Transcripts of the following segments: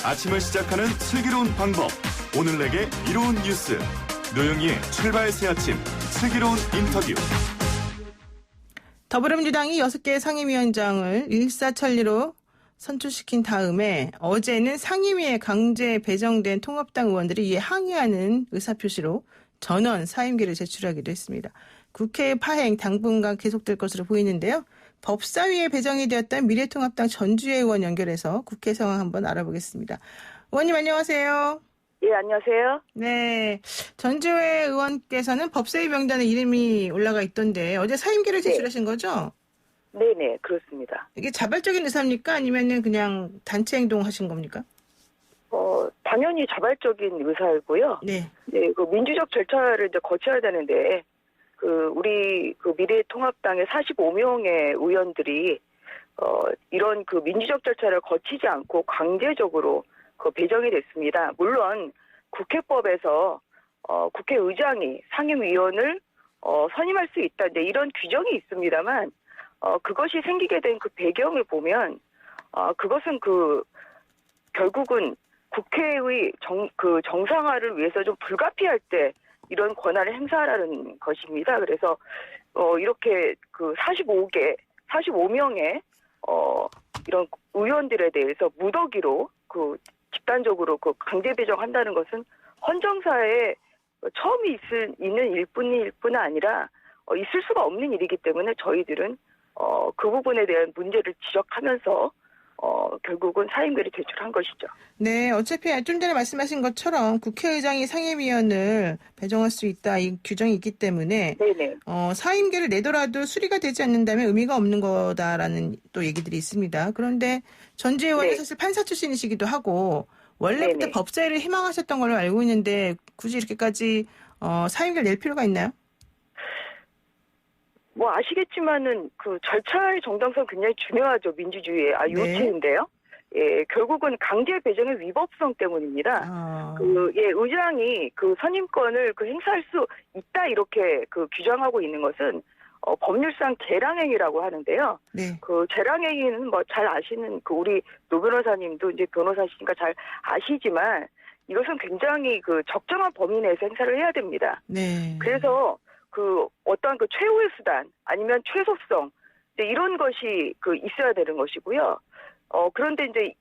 아침을 시작하는 슬기로운 방법. 오늘 내게 이로운 뉴스. 노영희의 출발 새 아침 슬기로운 인터뷰. 더불어민주당이 6개 상임위원장을 일사천리로 선출시킨 다음에 어제는 상임위에 강제 배정된 통합당 의원들이 이에 항의하는 의사표시로 전원 사임계를 제출하기도 했습니다. 국회 파행 당분간 계속될 것으로 보이는데요. 법사위에 배정이 되었던 미래통합당 전주혜 의원 연결해서 국회 상황 한번 알아보겠습니다. 의원님 안녕하세요. 예, 안녕하세요. 네, 전주혜 의원께서는 법사위 명단에 이름이 올라가 있던데 어제 사임계를 제출하신 거죠? 네네, 그렇습니다. 이게 자발적인 의사입니까? 아니면은 그냥 단체 행동하신 겁니까? 당연히 자발적인 의사이고요. 네. 네, 그 민주적 절차를 이제 거쳐야 되는데, 우리 미래통합당의 45명의 의원들이, 이런 그 민주적 절차를 거치지 않고 강제적으로 배정이 됐습니다. 물론, 국회법에서, 국회의장이 상임위원을, 선임할 수 있다. 이제 이런 규정이 있습니다만, 그것이 생기게 된 그 배경을 보면, 그것은 결국은 국회의 정상화를 위해서 좀 불가피할 때 이런 권한을 행사하라는 것입니다. 그래서, 이렇게 45명의, 이런 의원들에 대해서 무더기로 집단적으로 강제 배정한다는 것은 헌정사에 처음 있는 일뿐일 뿐 아니라, 있을 수가 없는 일이기 때문에 저희들은, 그 부분에 대한 문제를 지적하면서, 결국은 사임계를 제출한 것이죠. 네, 어차피 좀 전에 말씀하신 것처럼 국회의장이 상임위원을 배정할 수 있다 이 규정이 있기 때문에 네네. 사임계를 내더라도 수리가 되지 않는다면 의미가 없는 거다라는 또 얘기들이 있습니다. 그런데 전주혜 의원은 네. 사실 판사 출신이시기도 하고 원래부터 네네. 법사위를 희망하셨던 걸로 알고 있는데 굳이 이렇게까지 사임계를 낼 필요가 있나요? 뭐 아시겠지만은 절차의 정당성 굉장히 중요하죠. 민주주의의 요체인데요. 예, 결국은 강제 배정의 위법성 때문입니다. 의장이 선임권을 행사할 수 있다 이렇게 규정하고 있는 것은 법률상 재량행위라고 하는데요. 네. 재량행위는 뭐 잘 아시는 우리 노 변호사님도 이제 변호사시니까 잘 아시지만 이것은 굉장히 적정한 범위 내에서 행사를 해야 됩니다. 네. 그래서 어떠한 최후의 수단 아니면 최소성 이런 것이 있어야 되는 것이고요. 그런데 이제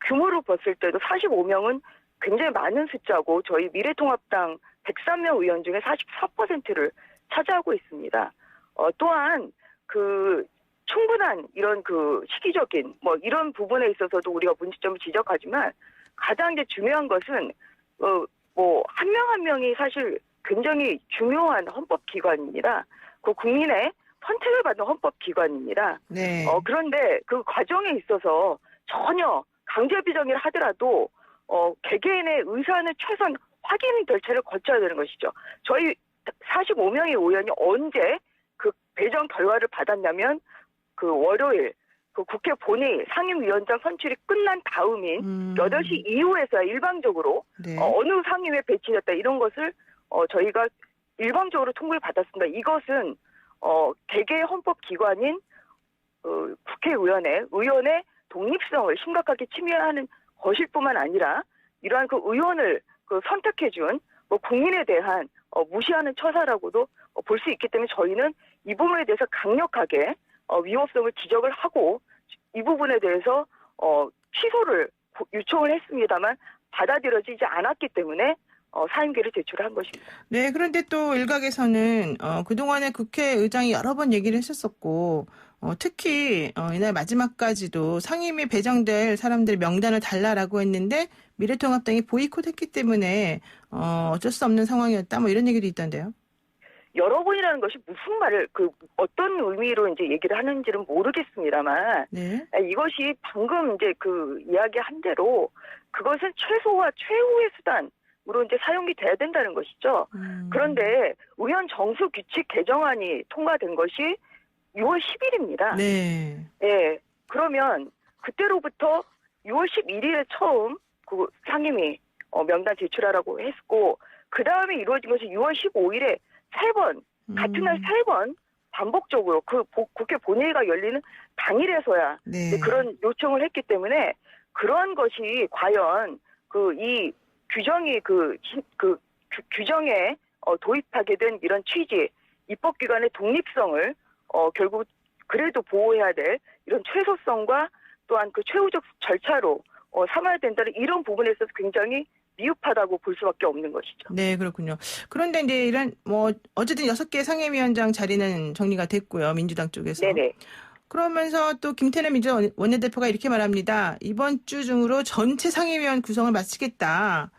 규모로 봤을 때도 45명은 굉장히 많은 숫자고 저희 미래통합당 103명 의원 중에 44%를 차지하고 있습니다. 또한 충분한 이런 시기적인 이런 부분에 있어서도 우리가 문제점을 지적하지만 가장 이제 중요한 것은 한 명 한 명이 사실 굉장히 중요한 헌법기관입니다. 국민의 선택을 받는 헌법기관입니다. 네. 그런데 그 과정에 있어서 전혀 강제 배정을 하더라도 개개인의 의사는 최소한 확인 절차를 거쳐야 되는 것이죠. 저희 45명의 의원이 언제 배정 결과를 받았냐면 월요일 국회 본회의 상임위원장 선출이 끝난 다음인 8시 이후에서야 일방적으로 네. 어느 상임위에 배치됐다 이런 것을 저희가 일방적으로 통보를 받았습니다. 이것은 개개의 헌법기관인 국회의원의 독립성을 심각하게 침해하는 것일 뿐만 아니라 이러한 의원을 선택해준 국민에 대한 무시하는 처사라고도 볼 수 있기 때문에 저희는 이 부분에 대해서 강력하게 위법성을 지적을 하고 이 부분에 대해서 취소를 요청을 했습니다만 받아들여지지 않았기 때문에 사임계를 제출한 것입니다. 네, 그런데 또 일각에서는 그동안에 국회의장이 여러 번 얘기를 했었었고 특히 이날 마지막까지도 상임위 배정될 사람들 명단을 달라라고 했는데 미래통합당이 보이콧했기 때문에 어쩔 수 없는 상황이었다 뭐 이런 얘기도 있던데요. 여러 번이라는 것이 무슨 말을 어떤 의미로 이제 얘기를 하는지는 모르겠습니다만 네. 이것이 방금 이제 이야기한 대로 그것은 최소화 최후의 수단으로 이제 사용이 돼야 된다는 것이죠. 그런데 의원 정수 규칙 개정안이 통과된 것이 6월 10일입니다. 네. 네. 그러면 그때로부터 6월 11일에 처음 상임위 명단 제출하라고 했고 그 다음에 이루어진 것이 6월 15일에 3번, 같은 날 3번 반복적으로 국회 본회의가 열리는 당일에서야 네. 그런 요청을 했기 때문에 그러한 것이 과연 이 규정이 규정에 도입하게 된 이런 취지, 입법기관의 독립성을 결국 그래도 보호해야 될 이런 최소성과 또한 그 최후적 절차로 삼아야 된다는 이런 부분에 있어서 굉장히 미흡하다고 볼 수밖에 없는 것이죠. 네, 그렇군요. 그런데 이제 이런 어쨌든 6개 상임위원장 자리는 정리가 됐고요. 민주당 쪽에서. 네네. 그러면서 또 김태년 민주당 원내대표가 이렇게 말합니다. 이번 주 중으로 전체 상임위원 구성을 마치겠다.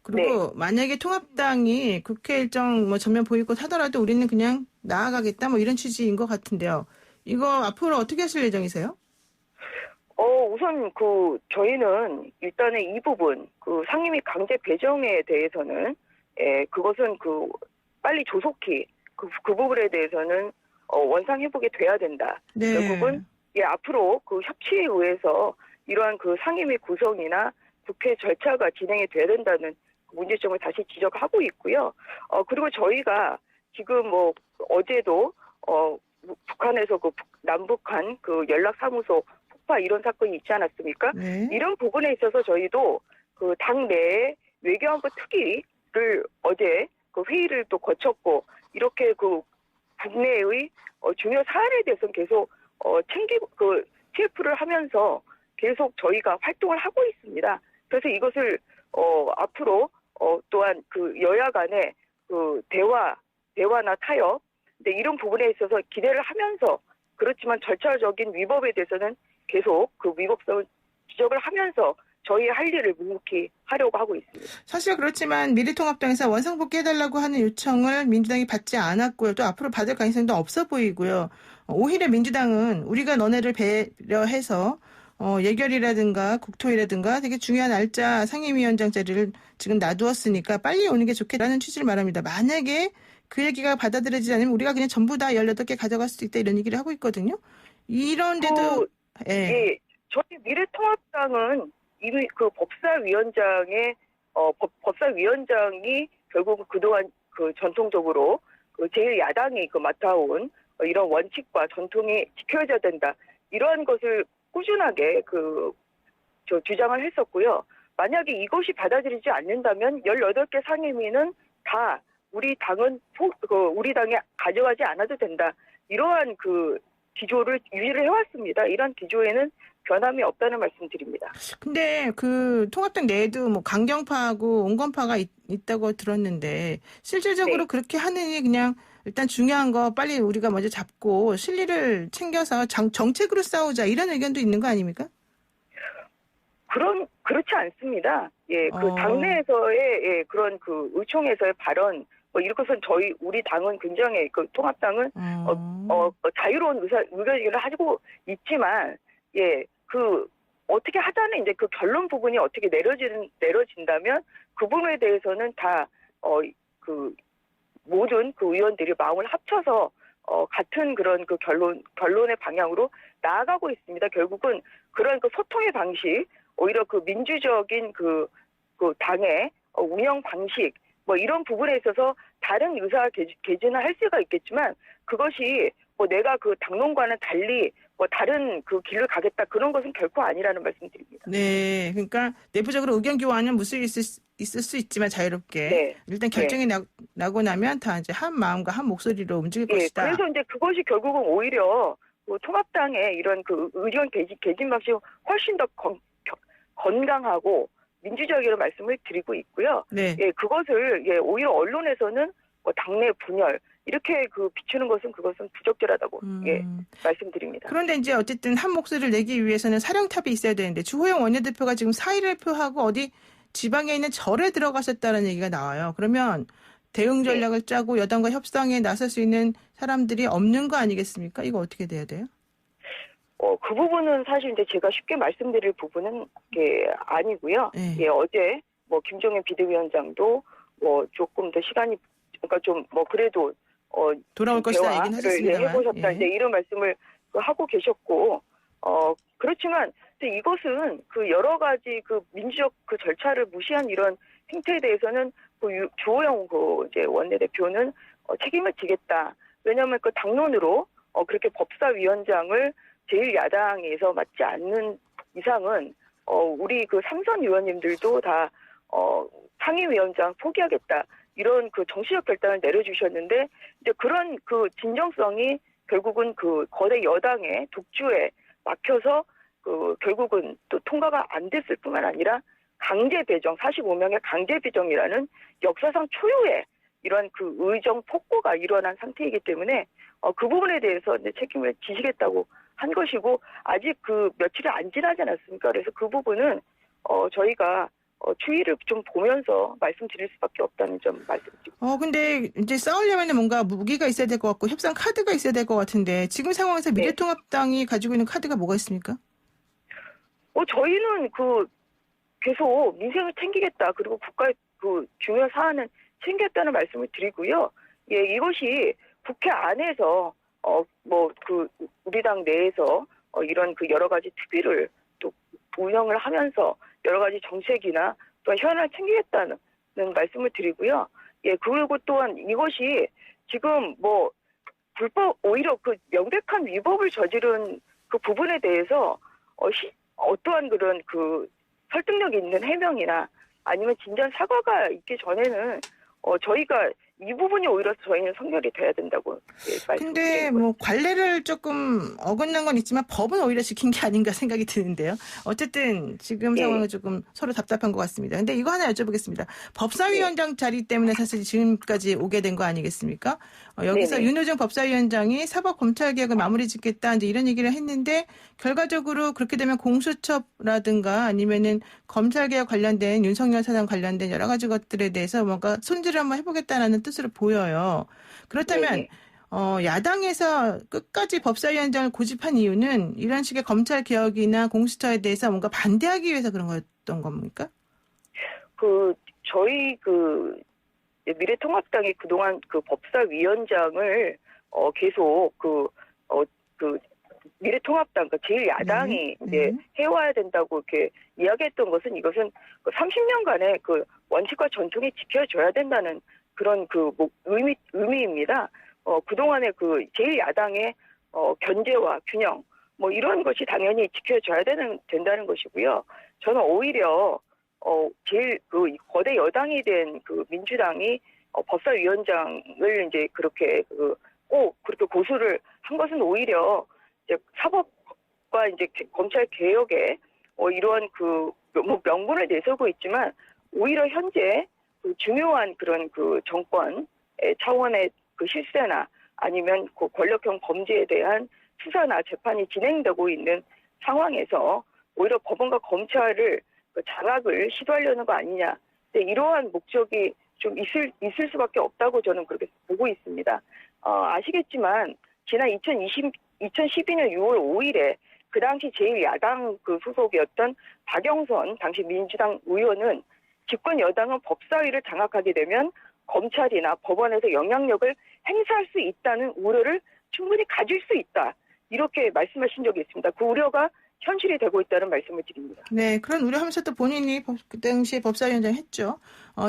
그리고 만약에 통합당이 국회 일정 전면 보이콧 하더라도 우리는 그냥 나아가겠다 이런 취지인 것 같은데요. 이거 앞으로 어떻게 하실 예정이세요? 우선 저희는 일단은 이 부분 상임위 강제 배정에 대해서는 그것은 빨리 조속히 그 부분에 대해서는 원상 회복이 돼야 된다. 네. 결국은 앞으로 협치에 의해서 이러한 상임위 구성이나 국회 절차가 진행이 돼야 된다는 문제점을 다시 지적하고 있고요. 그리고 저희가 지금 어제도 북한에서 남북한 연락사무소 폭파 이런 사건이 있지 않았습니까? 네. 이런 부분에 있어서 저희도 당내에 외교안보 특위를 어제 회의를 또 거쳤고 이렇게 국내의 중요 사안에 대해서는 계속 TF를 하면서 계속 저희가 활동을 하고 있습니다. 그래서 이것을 앞으로 또한 여야 간의 대화나 타협 이런 부분에 있어서 기대를 하면서 그렇지만 절차적인 위법에 대해서는 계속 위법성을 지적을 하면서 저희의 할 일을 묵묵히 하려고 하고 있습니다. 사실 그렇지만 미래통합당에서 원상복귀해달라고 하는 요청을 민주당이 받지 않았고요. 또 앞으로 받을 가능성도 없어 보이고요. 오히려 민주당은 우리가 너네를 배려해서 예결이라든가 국토위라든가 되게 중요한 날짜 상임위원장 자리를 지금 놔두었으니까 빨리 오는 게 좋겠다는 취지를 말합니다. 만약에 그 얘기가 받아들여지지 않으면 우리가 그냥 전부 다 18개 가져갈 수 있다 이런 얘기를 하고 있거든요. 이런데도 예. 저희 미래통합당은 이미 법사위원장의 법사위원장이 결국 그동안 전통적으로 제1야당이 맡아온 이런 원칙과 전통이 지켜져야 된다. 이러한 것을 꾸준하게 주장을 했었고요. 만약에 이것이 받아들이지 않는다면 18개 상임위는 다 우리 당은 우리 당에 가져가지 않아도 된다. 이러한 기조를 유지를 해왔습니다. 이런 기조에는 변함이 없다는 말씀드립니다. 근데 통합당 내에도 강경파하고 온건파가 있다고 들었는데 실질적으로 그렇게 하느니 그냥 일단 중요한 거 빨리 우리가 먼저 잡고 실리를 챙겨서 정책으로 싸우자 이런 의견도 있는 거 아닙니까? 그렇지 않습니다. 예, 당내에서의 그런 의총에서의 발언 이것은 우리 당은 굉장히 통합당은 자유로운 의견을 하고 있지만 어떻게 하자는 이제 결론 부분이 어떻게 내려진다면 그 부분에 대해서는 다 모든 의원들이 마음을 합쳐서 같은 그런 결론의 방향으로 나아가고 있습니다. 결국은 그런 소통의 방식, 오히려 민주적인 당의 운영 방식 이런 부분에 있어서 다른 의사 개진을 할 수가 있겠지만 그것이 내가 당론과는 달리 다른 길을 가겠다 그런 것은 결코 아니라는 말씀드립니다. 네, 그러니까 내부적으로 의견 교환은 있을 수 있지만 자유롭게 일단 결정이 나고 나면 다 이제 한 마음과 한 목소리로 움직일 것이다. 그래서 이제 그것이 결국은 오히려 통합당의 이런 의견 개진 방식이 훨씬 더 건강하고 민주적이라는 말씀을 드리고 있고요. 네. 그것을 오히려 언론에서는 당내 분열 이렇게 비추는 그것은 부적절하다고 말씀드립니다. 그런데 이제 어쨌든 한 목소리를 내기 위해서는 사령탑이 있어야 되는데 주호영 원내대표가 지금 사의를 표하고 어디 지방에 있는 절에 들어가셨다는 얘기가 나와요. 그러면 대응 전략을 짜고 여당과 협상에 나설 수 있는 사람들이 없는 거 아니겠습니까? 이거 어떻게 돼야 돼요? 그 부분은 사실 이제 제가 쉽게 말씀드릴 부분은 아니고요. 어제 김종인 비대위원장도 조금 더 시간이 좀 그래도 돌아올 것이다 얘기는 하셨습니다만 해보셨다 이제 이런 말씀을 하고 계셨고 그렇지만 이것은 여러 가지 민주적 절차를 무시한 이런 행태에 대해서는 주호영 이제 원내대표는 책임을 지겠다. 왜냐하면 당론으로 그렇게 법사위원장을 제1야당에서 맡지 않는 이상은 우리 그 삼선 의원님들도 다 상임위원장 포기하겠다 이런 그 정치적 결단을 내려주셨는데 이제 그런 그 진정성이 결국은 그 거대 여당의 독주에 막혀서 그 결국은 또 통과가 안 됐을 뿐만 아니라 강제 배정 45명의 강제 배정이라는 역사상 초유의 이런 그 의정 폭거가 일어난 상태이기 때문에 그 부분에 대해서 이제 책임을 지시겠다고 한 것이고 아직 그 며칠이 안 지나지 않았습니까? 그래서 그 부분은 저희가 추이를 좀 보면서 말씀드릴 수밖에 없다는 점 말씀드립니다. 근데 이제 싸우려면 뭔가 무기가 있어야 될 것 같고 협상 카드가 있어야 될 것 같은데 지금 상황에서 네. 미래통합당이 가지고 있는 카드가 뭐가 있습니까? 저희는 그 계속 민생을 챙기겠다 그리고 국가의 그 중요한 사안은 챙겼다는 말씀을 드리고요. 예, 이것이 국회 안에서 그 우리 당 내에서 이런 그 여러 가지 특위를 또 운영을 하면서 여러 가지 정책이나 또 현안을 챙기겠다는 말씀을 드리고요. 예, 그리고 또한 이것이 지금 불법 오히려 그 명백한 위법을 저지른 그 부분에 대해서 어떠한 그런 그 설득력 있는 해명이나 아니면 진전 사과가 있기 전에는 저희가 이 부분이 오히려 저희는 선결이 돼야 된다고 근데 말씀드리는 관례를 조금 어긋난 건 있지만 법은 오히려 지킨 게 아닌가 생각이 드는데요. 어쨌든 지금 예. 상황은 조금 서로 답답한 것 같습니다. 근데 이거 하나 여쭤보겠습니다. 법사위원장 자리 때문에 사실 지금까지 오게 된 거 아니겠습니까? 여기서 네네. 윤호중 법사위원장이 사법검찰개혁을 마무리 짓겠다 이제 이런 얘기를 했는데 결과적으로 그렇게 되면 공수처라든가 아니면은 검찰개혁 관련된 윤석열 사장 관련된 여러 가지 것들에 대해서 뭔가 손질을 한번 해보겠다라는 뜻으로 보여요. 그렇다면 네네. 야당에서 끝까지 법사위원장을 고집한 이유는 이런 식의 검찰 개혁이나 공수처에 대해서 뭔가 반대하기 위해서 그런 거였던 겁니까? 저희 미래통합당이 그동안 그 법사위원장을 계속 미래통합당, 제1야당이 이제 해와야 된다고 이렇게 이야기했던 것은 이것은 30년간의 그 원칙과 전통이 지켜져야 된다는 그런 의미입니다. 그동안의 그 제1야당의 견제와 균형, 이런 것이 당연히 지켜져야 된다는 것이고요. 저는 오히려, 제일 거대 여당이 된 민주당이 법사위원장을 이제 그렇게 꼭 그렇게 고수를 한 것은 오히려 이제 사법과 이제 검찰 개혁에 이러한 명분을 내세우고 있지만 오히려 현재 중요한 그런 정권 차원의 실세나 아니면 권력형 범죄에 대한 수사나 재판이 진행되고 있는 상황에서 오히려 법원과 검찰을 장악을 시도하려는 거 아니냐. 이러한 목적이 좀 있을 수밖에 없다고 저는 그렇게 보고 있습니다. 아시겠지만 지난 2012년 6월 5일에 그 당시 제1야당 소속이었던 박영선 당시 민주당 의원은 집권 여당은 법사위를 장악하게 되면 검찰이나 법원에서 영향력을 행사할 수 있다는 우려를 충분히 가질 수 있다. 이렇게 말씀하신 적이 있습니다. 그 우려가 현실이 되고 있다는 말씀을 드립니다. 네, 그런 우려하면서 또 본인이 그 당시에 법사위원장 했죠.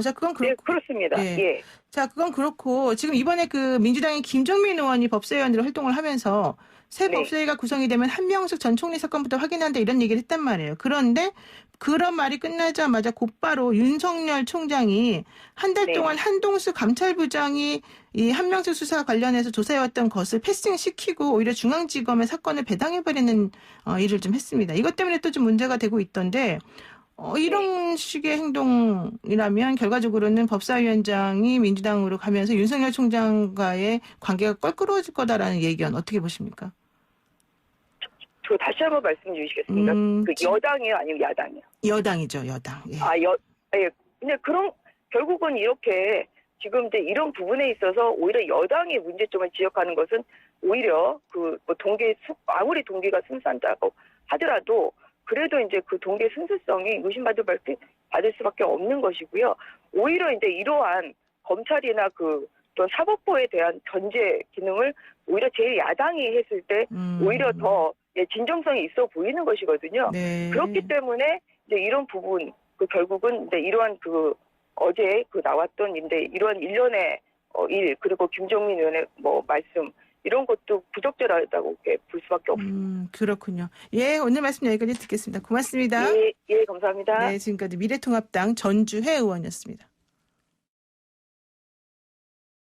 자, 그건 그렇고. 네, 그렇습니다. 예. 자, 그건 그렇고 지금 이번에 민주당의 김정민 의원이 법사위원으로 활동을 하면서 새 네. 법사위가 구성이 되면 한명숙 전 총리 사건부터 확인한다 이런 얘기를 했단 말이에요. 그런데 그런 말이 끝나자마자 곧바로 윤석열 총장이 한 달 네. 동안 한동수 감찰부장이 이 한명숙 수사 관련해서 조사해왔던 것을 패싱시키고 오히려 중앙지검에 사건을 배당해버리는 일을 좀 했습니다. 이것 때문에 또 좀 문제가 되고 있던데 이런 식의 행동이라면 결과적으로는 법사위원장이 민주당으로 가면서 윤석열 총장과의 관계가 껄끄러워질 거다라는 얘기는 어떻게 보십니까? 저 다시 한번 말씀 주시겠습니까? 여당이요, 아니면 야당이요? 여당이죠, 여당. 예. 예. 근데 결국은 이렇게 지금 이제 이런 부분에 있어서 오히려 여당이 문제점을 지적하는 것은 오히려 아무리 동기가 순수하다고 하더라도 그래도 이제 그 동기의 순수성이 의심받을 수밖에 없는 것이고요. 오히려 이제 이러한 검찰이나 또 사법부에 대한 견제 기능을 오히려 제1야당이 했을 때 오히려 더 진정성이 있어 보이는 것이거든요. 네. 그렇기 때문에 이제 이런 부분 결국은 이제 이러한 어제 나왔던 이제 이러한 일련의 일 그리고 김종민 의원의 말씀 이런 것도 부적절하다고 볼 수밖에 없습니다. 그렇군요. 예, 오늘 말씀 여기까지 듣겠습니다. 고맙습니다. 예, 감사합니다. 네, 지금까지 미래통합당 전주혜 의원이었습니다.